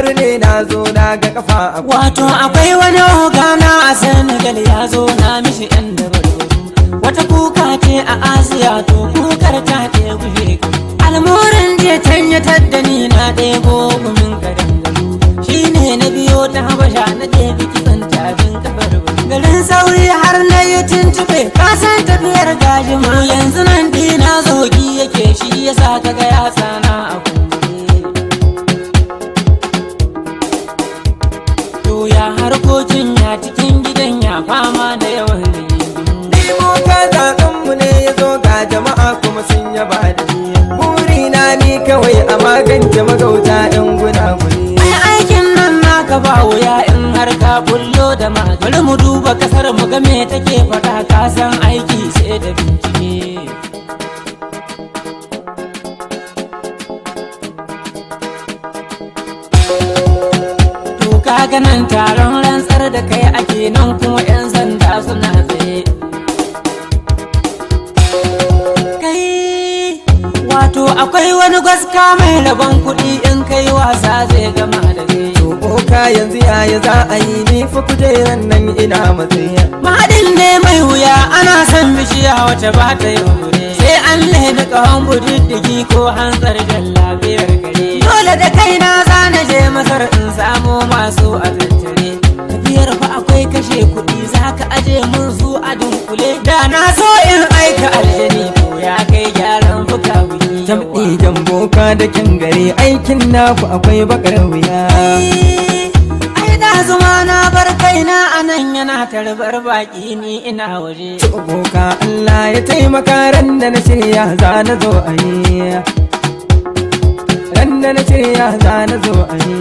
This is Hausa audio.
faru ne na zo na ga kafa a wato akwai wani ogana a Senegal ya zo na mishi yan dabaru wata kuka ce a Asiya to kukar ta ce gushe almurin je tanyatar da ni na ɗebo gumin kadangaru shine na biyo ta Habasha na ɗebi kitsan tafin kafar garin sauri har na yi tuntube kasan tafiyar gajima yanzu nan dina zogi yake shi yasa kaga ya tsana a ya harkokin ya cikin gidan ya fama da yawan Nemo ka zaɓenmu ne ya zo ga jama'a kuma sun yaba da ni burina ni kawai a magance magauta 'yan gunaguni ai aikin nan naka ba wuya in har ka bullo da bari mu duba kasar mu ga me take faɗa ka san aiki sai da bincike kaga nan taron rantsar da kai ake nan kuma 'yan sanda suna tsaye kai wato akwai wani gwaska mai rabon kuɗi in kai wasa zai gama da kai boka yanzu yaya za a yi ni fa kujeran nan ina matsayi mahaɗin ne mai wuya ana son bishiya wace ba ta yi hure sai an lemi ƙahon budiddigi ko hantsar jan lafiyar kare dole da kaina zana je Masar in samo masu a tattare tafiyar fa akwai kashe kuɗi zaka aje mun su a dunkule da na so in aika aljani ko ya kai gyaran fuka wuyi jam'i jamboka da kin gari aikin naku akwai bakar wuya ai da zuma na bar kaina anan yana tarbar baki ni ina waje boka Allah ya taimaka ran da na shirya za na zo a yi ran da na shirya za na zo a yi